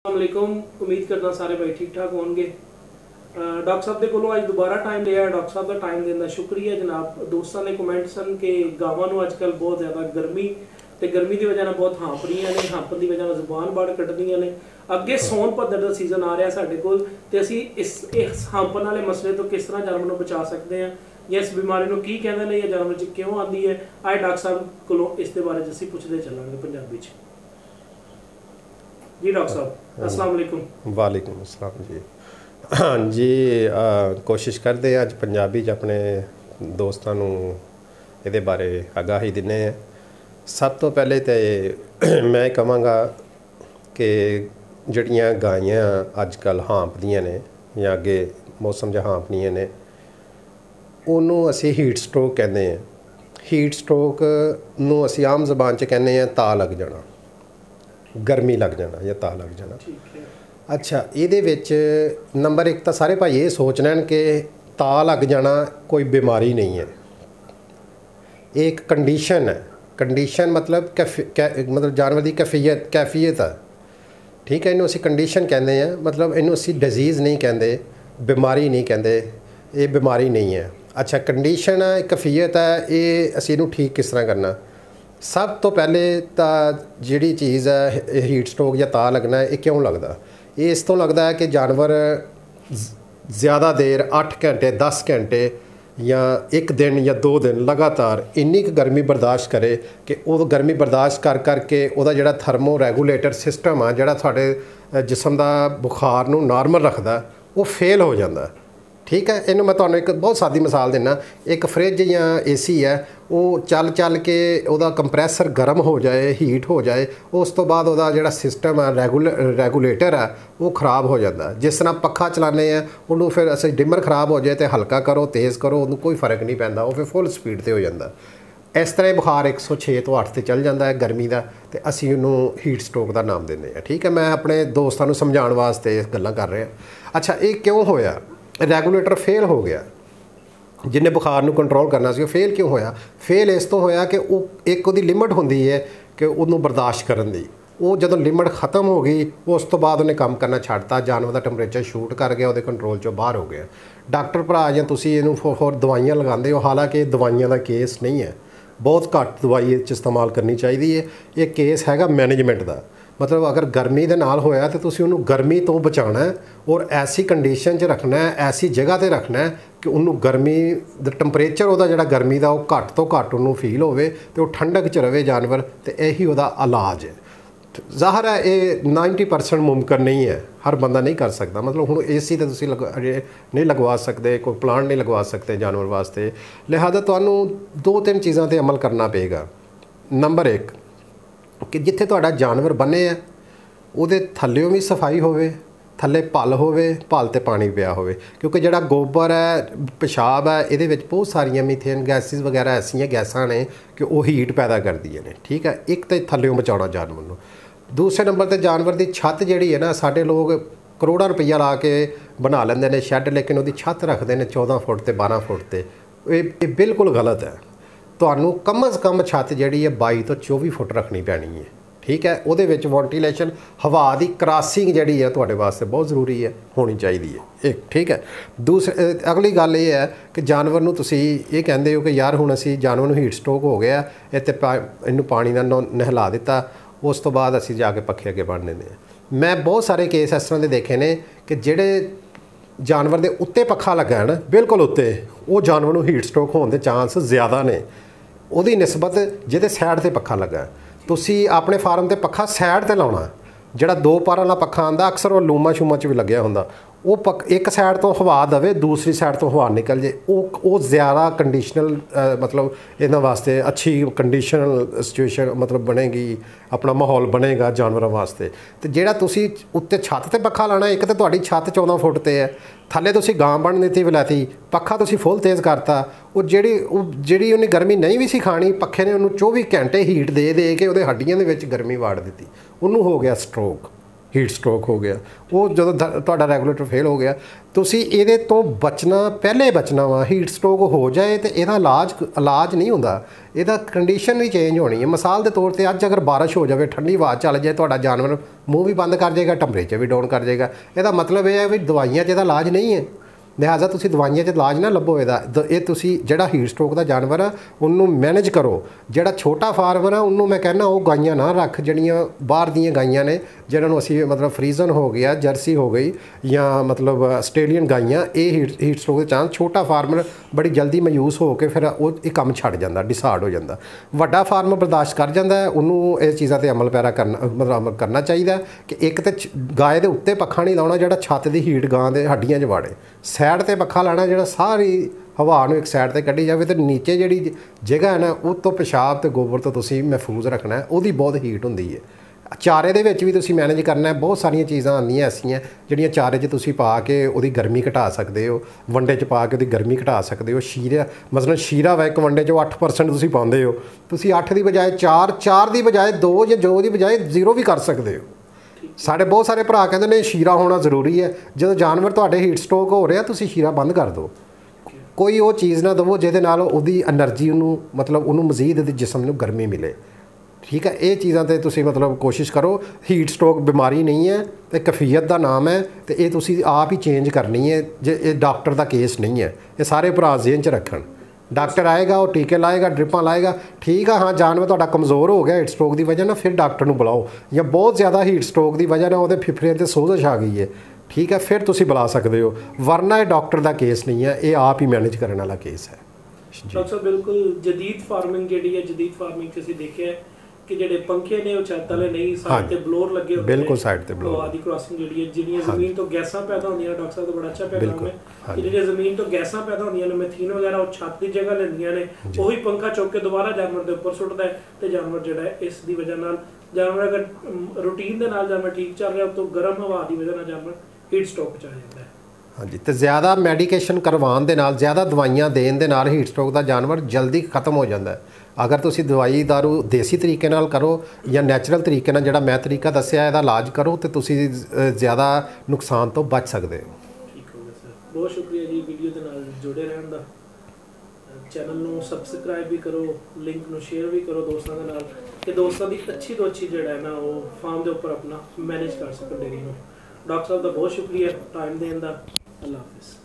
वालेकुम। उम्मीद करना सारे भाई ठीक ठाक होंगे। डॉक्टर साहब के कोलों अज दोबारा टाइम लिया। डॉक्टर साहब का टाइम देने का शुक्रिया जनाब। दोस्तों ने कमेंट सन कि गावां नूं अजकल बहुत ज़्यादा गर्मी ते गर्मी की वजह बहुत हाँफ रही ने, हाँफन की वजह जुबान बाड़ कटदियां ने। अगे सौन भद्दर का सीजन आ रहा साडे कोल ते असीं इस हाँफन वाले मसले तो किस तरह जानवर नूं बचा सकते हैं या इस बीमारी नूं की कहंदे ने या जानवर च क्यों आती है। अज डॉक्टर साहब कोलों इस दे बारे असीं पुछदे चलांगे पंजाबी च। जी डॉक्टर साहब अस्सलाम वालेकुम। वालेकुम अस्सलाम जी। हाँ जी, कोशिश करते हैं अज पंजाबी च अपने दोस्तों ये बारे आगाही दिने हैं। सब तो पहले तो मैं कहांगा कि जड़ियाँ गायें अजकल हाँफदियाँ ने या अगे मौसम च हाँफनियाँ ने उन्होंने असी हीट स्ट्रोक कहते हैं। हीट स्ट्रोक नूं असी आम जबान च कहने हैं ता लग जाना, गर्मी लग जाना या ता लग जाना। अच्छा, ये नंबर एक तो सारे भाई ये सोच रहे हैं कि ता लग जाना कोई बीमारी नहीं है, एक कंडीशन है। कंडीशन मतलब मतलब जानवर की कैफियत है, ठीक है। इनू असी कंडीशन कहते हैं, मतलब इनू असी डिजीज़ नहीं कहते, बीमारी नहीं कहते, ये बीमारी नहीं है। अच्छा, कंडीशन है, कैफियत है, ये असी इनू ठीक किस तरह करना। सब तो पहले तो जिहड़ी चीज़ है हीट स्ट्रोक या ता लगना है, ये क्यों लगता। ये इस तो लगता है कि जानवर ज़्यादा देर 8 घंटे 10 घंटे या एक दिन या 2 दिन लगातार इन्नी गर्मी बर्दाश्त करे कि वो गर्मी बर्दाश्त कर करके वह जिहड़ा थर्मो रेगूलेटर सिस्टम आ जिहड़ा साडे जिसम का बुखार नूं नॉर्मल रखता वो फेल हो जाता, ठीक है। इनू मैं तुहानूं एक बहुत सादी मिसाल देना। एक फ्रिज या AC है, वो चल चल के वह कंप्रैसर गर्म हो जाए, हीट हो जाए, उस तो बाद वह जिहड़ा सिस्टम है रेगूलेटर है वो खराब हो जाता। जिस तरह पखा चलाने हैं उन्होंने फिर अस डिमर खराब हो जाए तो हल्का करो तेज़ करो उन्होंने कोई फर्क नहीं पैंदा, वो फिर फुल स्पीड पर हो जाता। इस तरह बुखार 106 तो 8 चल जाता है गर्मी का, तो असी उन्होंने हीट स्ट्रोक का नाम देने हैं, ठीक है। मैं अपने दोस्तों को समझाने वास्ते गल्लां कर रहा। अच्छा, ये क्यों होया, रेगूलेटर फेल हो गया जिन्हें बुखार नूं कंट्रोल करना सी, फेल क्यों होया। फेल इस तो होया कि एक उहदी लिमिट होंदी है कि उन्होंने बर्दाश्त करन दी, वो जदों लिमिट खत्म हो गई उस तो बाद उन्हें काम करना छड्डता, जानवर का टैंपरेचर शूट कर गया, वो कंट्रोल चों बाहर हो गया। डॉक्टर भरा या तुसीं इहनूं होर दवाइयां लगांदे हो, हालांकि दवाइयां का केस नहीं है, बहुत घੱਟ दवाई इस्तेमाल करनी चाहिए। ये केस हैगा मैनेजमेंट का, मतलब अगर गर्मी के नाल होया तो तुसीं उन्होंने गर्मी तो बचाना है और ऐसी कंडीशन च रखना है, ऐसी जगह पर रखना है कि उन्होंने गर्मी टैंपरेचर वह जिहड़ा गर्मी का वो घੱਟ तो घੱਟ उन्होंने फील होवे तो वो ठंडक च रहे जानवर, तो यही वह इलाज है। ज़ाहिर है ये 90% मुमकिन नहीं है, हर बंदा नहीं कर सकता। मतलब हुण AC तो तुसीं नहीं लगवा सकते, कोई प्लांट नहीं लगवा सकते जानवर वास्ते, लिहाजा तुहानूं 2-3 चीज़ों पर अमल करना पेगा। नंबर 1 कि जिथे तुहाडा जानवर बने है उहदे थल्लियों भी सफाई होवे, थल्ले पल होवे, पल ते पानी पिया होवे, क्योंकि जिहड़ा गोबर है पेशाब है ये बहुत सारियां मीथेन गैसिस वगैरह ऐसियां गैसां ने कि वो हीट पैदा करदियां ने, ठीक है। एक तो थल्लियों बचाना जानवर नूं। दूसरे नंबर ते जानवर की छत जिहड़ी है ना, साडे लोग करोड़ां रुपया ला के बना लेंदे ने शैड, लेकिन उसकी छत रखते हैं 14 फुट ते 12 फुट ते, ये बिल्कुल गलत है। तुहानूं कम अज़ कम छत जिहड़ी है 22 तो 24 फुट रखनी पैनी है, ठीक है। उहदे विच वेंटिलेशन हवा की क्रॉसिंग जिहड़ी है तुहाडे वास्ते बहुत जरूरी है, होनी चाहिए एक, ठीक है। दूसरे अगली गल ये है कि जानवर नूं तुसीं ये कहंदे हो कि यार हुण असीं जानवर नूं हीट स्ट्रोक हो गया इत्ते इहनूं पानी नाल नहला दिता, उस तो बाद असीं जाके पखे अगे बन दिंदे हां। मैं बहुत सारे केस इस तरह के देखे ने कि जिहड़े जानवर के उत्ते पखा लगा है ना, बिल्कुल उत्ते, वो जानवर नूं हीट स्ट्रोक होने के चांस ज़्यादा ने उहदी निस्बत जिहदे साइड ते पखा लगा है। तुसीं अपने फार्म ते पखा साइड ते लाउणा, जिहड़ा 2 पर वाला पखा आंदा अक्सर वो लूमा शूमा च भी लग्या हुंदा, वो एक साइड तो हवा दवे दूसरी साइड तो हवा निकल जाए, वो ज़्यादा कंडीशनल मतलब इन्हां वास्ते अच्छी कंडीशनल सिचुएशन मतलब बनेगी, अपना माहौल बनेगा जानवरों वास्ते। तो जिहड़ा तुसीं उत्ते छत ते पखा लाना, एक तो तुहाडी छत 14 फुट ते है, थल्ले तुसीं गां बन दित्ती विलायती, पखा तुसीं फुल तेज़ करता, वो जिहड़ी उन्हें गर्मी नहीं भी सी खानी, पखे ने उन्होंने 24 घंटे हीट दे के उहदे हड्डियां दे विच गर्मी वाड़ दित्ती, उन्होंने हो गया स्ट्रोक, ਹੀਟ ਸਟ੍ਰੋਕ ਹੋ ਗਿਆ, ਉਹ ਜਦੋਂ ਤੁਹਾਡਾ ਰੈਗੂਲੇਟਰ ਫੇਲ ਹੋ ਗਿਆ, ਤੁਸੀਂ ਇਹਦੇ ਤੋਂ ਬਚਣਾ, ਪਹਿਲੇ ਬਚਣਾ ਵਾ। ਹੀਟ ਸਟ੍ਰੋਕ ਹੋ ਜਾਏ ਤੇ ਇਹਦਾ ਇਲਾਜ ਨਹੀਂ ਹੁੰਦਾ, ਇਹਦਾ ਕੰਡੀਸ਼ਨ ਵੀ ਚੇਂਜ ਹੋਣੀ ਹੈ। ਮਿਸਾਲ ਦੇ ਤੌਰ ਤੇ ਅੱਜ ਅਗਰ ਬਾਰਿਸ਼ ਹੋ ਜਾਵੇ, ਠੰਡੀ ਹਵਾ ਚੱਲ ਜਾਏ, ਤੁਹਾਡਾ ਜਾਨਵਰ ਮੂੰਹ ਵੀ ਬੰਦ ਕਰ ਜਾਏਗਾ, ਟੈਂਪਰੇਚਰ ਵੀ ਡਾਊਨ ਕਰ ਜਾਏਗਾ। ਇਹਦਾ ਮਤਲਬ ਇਹ ਹੈ ਵੀ ਦਵਾਈਆਂ 'ਚ ਇਹਦਾ ਇਲਾਜ ਨਹੀਂ ਹੈ, ਲਿਹਾਜ਼ਾ ਤੁਸੀਂ ਦਵਾਈਆਂ 'ਚ ਇਲਾਜ ਨਾ ਲੱਭੋ ਇਹਦਾ। ਇਹ ਤੁਸੀਂ ਜਿਹੜਾ ਹੀਟ ਸਟ੍ਰੋਕ ਦਾ ਜਾਨਵਰ ਆ ਉਹਨੂੰ ਮੈਨੇਜ ਕਰੋ। ਜਿਹੜਾ ਛੋਟਾ ਫਾਰਮਰ ਆ ਉਹਨੂੰ ਮੈਂ ਕਹਿੰਦਾ ਉਹ ਗਾਈਆਂ ਨਾ ਰੱਖ ਜਿਹੜੀਆਂ ਬਾਹਰ ਦੀਆਂ ਗਾਈਆਂ ਨੇ, ਜਿਹਨਾਂ ਨੂੰ ਅਸੀਂ ਮਤਲਬ ਫਰੀਜ਼ਨ ਹੋ ਗਿਆ, ਜਰਸੀ ਹੋ ਗਈ ਜਾਂ ਮਤਲਬ ਆਸਟ੍ਰੇਲੀਅਨ ਗਾਈਆਂ। ਇਹ ਹੀਟ ਸਟ੍ਰੋਕ ਦੇ ਚਾਂਸ, ਛੋਟਾ ਫਾਰਮਰ ਬੜੀ ਜਲਦੀ ਮਾਯੂਸ ਹੋ ਕੇ ਫਿਰ ਉਹ ਇਹ ਕੰਮ ਛੱਡ ਜਾਂਦਾ, ਡਿਸਾਰਡ ਹੋ ਜਾਂਦਾ। ਵੱਡਾ ਫਾਰਮਰ ਬਰਦਾਸ਼ਤ ਕਰ ਜਾਂਦਾ ਹੈ, ਉਹਨੂੰ ਇਹ ਚੀਜ਼ਾਂ 'ਤੇ ਅਮਲ ਕਰਨਾ ਚਾਹੀਦਾ ਕਿ ਇੱਕ ਤਾਂ ਗਾਂ ਦੇ ਉੱਤੇ ਪੱਖਾ ਨਹੀਂ ਲਾਉਣਾ ਜਿਹੜਾ ਛੱਤ ਦੀ ਹੀਟ ਗਾਂ ਦੇ ਹੱਡੀਆਂ 'ਚ ਵਾੜੇ। ਸਾਈਡ 'ਤੇ ਪੱਖਾ ਲਾਣਾ ਜਿਹੜਾ ਸਾਰੀ ਹਵਾ ਨੂੰ ਇੱਕ ਸਾਈਡ 'ਤੇ ਕੱਢੀ ਜਾਵੇ, ਤੇ ਨੀਚੇ ਜਿਹੜੀ ਜਗ੍ਹਾ ਹੈ ਨਾ ਉਹ ਤੋਂ ਪਿਸ਼ਾਬ ਤੇ ਗੋਬਰ ਤੋਂ ਤੁਸੀਂ ਮਹਿਫੂਜ਼ ਰੱਖਣਾ ਹੈ। ਉਹਦੀ ਬਹੁਤ ਹੀਟ ਹੁੰਦੀ ਹੈ। ਚਾਰੇ ਦੇ ਵਿੱਚ ਵੀ ਤੁਸੀਂ ਮੈਨੇਜ ਕਰਨਾ ਹੈ। ਬਹੁਤ ਸਾਰੀਆਂ ਚੀਜ਼ਾਂ ਆਉਂਦੀਆਂ ਐਸੀਆਂ ਜਿਹੜੀਆਂ ਚਾਰੇ 'ਚ ਤੁਸੀਂ ਪਾ ਕੇ ਉਹਦੀ ਗਰਮੀ ਘਟਾ ਸਕਦੇ ਹੋ, ਵੰਡੇ 'ਚ ਪਾ ਕੇ ਉਹਦੀ ਗਰਮੀ ਘਟਾ ਸਕਦੇ ਹੋ। ਸ਼ੀਰਾ ਮਤਲਬ ਸ਼ੀਰਾ ਵਾ ਇੱਕ ਵੰਡੇ 'ਚੋਂ 8% ਤੁਸੀਂ ਪਾਉਂਦੇ ਹੋ, ਤੁਸੀਂ 8 ਦੀ ਬਜਾਏ 4 ਦੀ ਬਜਾਏ 2 ਜਾਂ 2 ਦੀ ਬਜਾਏ 0 ਵੀ ਕਰ ਸਕਦੇ ਹੋ। ਸਾਡੇ ਬਹੁਤ ਸਾਰੇ ਭਰਾ ਕਹਿੰਦੇ ਨੇ ਸ਼ੀਰਾ ਹੋਣਾ ਜ਼ਰੂਰੀ ਹੈ। ਜਦੋਂ ਜਾਨਵਰ ਤੁਹਾਡੇ ਹੀਟ ਸਟ੍ਰੋਕ ਹੋ ਰਿਹਾ, ਤੁਸੀਂ ਸ਼ੀਰਾ ਬੰਦ ਕਰ ਦਿਓ। ਕੋਈ ਉਹ ਚੀਜ਼ ਨਾ ਦੇਵੋ ਜਿਹਦੇ ਨਾਲ ਉਹਦੀ એનર્ਜੀ ਉਹਨੂੰ ਮਤਲਬ ਉਹਨੂੰ ਮਜ਼ੀਦ ਉਹਦੇ ਜਿਸਮ ਨੂੰ ਗਰਮੀ ਮਿਲੇ। ਠੀਕ ਹੈ, ਇਹ ਚੀਜ਼ਾਂ 'ਤੇ ਤੁਸੀਂ ਮਤਲਬ ਕੋਸ਼ਿਸ਼ ਕਰੋ। ਹੀਟ ਸਟ੍ਰੋਕ ਬਿਮਾਰੀ ਨਹੀਂ ਹੈ ਤੇ ਕੈਫੀਅਤ ਦਾ ਨਾਮ ਹੈ, ਤੇ ਇਹ ਤੁਸੀਂ ਆਪ ਹੀ ਚੇਂਜ ਕਰਨੀ ਹੈ। ਜੇ ਇਹ ਡਾਕਟਰ ਦਾ ਕੇਸ ਨਹੀਂ ਹੈ, ਇਹ ਸਾਰੇ ਭਰਾ ਜ਼ਿਹਨ 'ਚ ਰੱਖਣ। ਡਾਕਟਰ ਆਏਗਾ, ਉਹ ਟੀਕੇ ਲਾਏਗਾ, ਡ੍ਰਿਪਾਂ ਲਾਏਗਾ, ਠੀਕ ਆ। ਹਾਂ, ਜਾਨਵਰ ਤੁਹਾਡਾ ਕਮਜ਼ੋਰ ਹੋ ਗਿਆ ਹੀਟ ਸਟ੍ਰੋਕ ਦੀ ਵਜ੍ਹਾ ਨਾਲ, ਫਿਰ ਡਾਕਟਰ ਨੂੰ ਬੁਲਾਓ। ਜਾਂ ਬਹੁਤ ਜ਼ਿਆਦਾ ਹੀਟ ਸਟ੍ਰੋਕ ਦੀ ਵਜ੍ਹਾ ਨਾਲ ਉਹਦੇ ਫਿਫੜਿਆਂ 'ਤੇ ਸੋਜ਼ਸ਼ ਆ ਗਈ ਹੈ, ਠੀਕ ਹੈ, ਫਿਰ ਤੁਸੀਂ ਬੁਲਾ ਸਕਦੇ ਹੋ। ਵਰਨਾ ਇਹ ਡਾਕਟਰ ਦਾ ਕੇਸ ਨਹੀਂ ਹੈ, ਇਹ ਆਪ ਹੀ ਮੈਨੇਜ ਕਰਨ ਵਾਲਾ ਕੇਸ ਹੈ। ਡਾਕਟਰ ਸਾਹਿਬ, ਬਿਲਕੁਲ ਜਦੀਦ ਫਾਰਮਿੰਗ ਜਿਹੜੀ ਹੈ, ਜਦੀਦ ਫਾਰਮਿੰਗ 'ਚ ਅਸੀਂ ਦੇਖਿਆ ਕਿ ਜਿਹੜੇ ਪੰਖੇ ਨੇ ਉਹ ਛੱਤ ਵਾਲੇ ਨਹੀਂ, ਸਾਈਡ ਤੇ ਬਲੋਰ ਲੱਗੇ ਹੁੰਦੇ, ਬਿਲਕੁਲ ਸਾਈਡ ਤੇ ਬਲੋਰ। ਆਦੀ ਕ੍ਰਾਸਿੰਗ ਜਿਹੜੀ ਹੈ, ਜਿਹੜੀਆਂ ਜ਼ਮੀਨ ਤੋਂ ਗੈਸਾਂ ਪੈਦਾ ਹੁੰਦੀਆਂ, ਡਾਕਟਰ ਸਾਹਿਬ ਦਾ ਬੜਾ ਅੱਛਾ ਪੈਗਾਮ ਹੈ ਕਿ ਜਿਹੜੀਆਂ ਜ਼ਮੀਨ ਤੋਂ ਗੈਸਾਂ ਪੈਦਾ ਹੁੰਦੀਆਂ ਨੇ, ਮੈਥੀਨ ਵਗੈਰਾ, ਉਹ ਛੱਤ ਦੀ ਜਗ੍ਹਾ ਲੈਂਦੀਆਂ ਨੇ। ਉਹੀ ਪੰਖਾ ਚੁੱਕ ਕੇ ਦੁਬਾਰਾ ਜਾਨਵਰ ਦੇ ਉੱਪਰ ਸੁੱਟਦਾ ਹੈ, ਤੇ ਜਾਨਵਰ ਜਿਹੜਾ ਹੈ ਇਸ ਦੀ ਵਜ੍ਹਾ ਨਾਲ, ਜਾਨਵਰ ਅਗਰ ਰੂਟੀਨ ਦੇ ਨਾਲ ਜਾਨਵਰ ਠੀਕ ਚੱਲ ਰਿਹਾ, ਤੋਂ ਗਰਮ ਹਵਾ ਦੀ ਵਜ੍ਹਾ ਨਾਲ ਜਾਨਵਰ ਹੀਟ ਸਟ੍ਰੋਕ 'ਚ ਆ ਜਾਂਦਾ ਹੈ। ਹਾਂਜੀ, ਤੇ ਜ਼ਿਆਦਾ ਮੈਡੀਕੇਸ਼ਨ ਕਰਵਾਉਣ ਦੇ ਨਾਲ, ਜ਼ਿਆਦਾ ਦਵਾਈਆਂ ਦੇਣ ਦੇ ਨਾਲ ਹੀਟ ਸਟ੍ਰੋਕ ਦਾ ਜਾਨਵਰ ਜਲਦੀ ਖਤਮ ਹੋ ਜਾਂਦਾ ਹੈ। ਅਗਰ ਤੁਸੀਂ ਦਵਾਈ ਦਾਰੂ ਦੇਸੀ ਤਰੀਕੇ ਨਾਲ ਕਰੋ ਜਾਂ ਨੈਚੁਰਲ ਤਰੀਕੇ ਨਾਲ ਜਿਹੜਾ ਮੈਂ ਤਰੀਕਾ ਦੱਸਿਆ ਇਹਦਾ ਇਲਾਜ ਕਰੋ, ਤੇ ਤੁਸੀਂ ਜ਼ਿਆਦਾ ਨੁਕਸਾਨ ਤੋਂ ਬਚ ਸਕਦੇ ਹੋ। ਠੀਕ ਹੋ ਗਿਆ ਸਰ, ਬਹੁਤ ਸ਼ੁਕਰੀਆ ਜੀ ਵੀਡੀਓ ਦੇ ਨਾਲ ਜੁੜੇ ਰਹਿਣ ਦਾ। ਚੈਨਲ ਨੂੰ ਸਬਸਕ੍ਰਾਈਬ ਵੀ ਕਰੋ, ਲਿੰਕ ਨੂੰ ਸ਼ੇਅਰ ਵੀ ਕਰੋ ਦੋਸਤਾਂ ਦੇ ਨਾਲ, ਕਿ ਦੋਸਤਾਂ ਦੀ ਅੱਛੀ ਤੋਂ ਅੱਛੀ ਜਿਹੜਾ ਹੈ ਨਾ ਉਹ ਫਾਰਮ ਦੇ ਉੱਪਰ ਆਪਣਾ ਮੈਨੇਜ ਕਰ ਸਕਣ ਡੇਅਰੀ ਨੂੰ। ਡਾਕਟਰ ਸਾਹਿਬ ਦਾ ਬਹੁਤ ਸ਼ੁਕਰੀਆ ਟਾਈਮ ਦੇਣ ਦਾ। ਅੱਲਾ ਹਾਫਿਜ਼।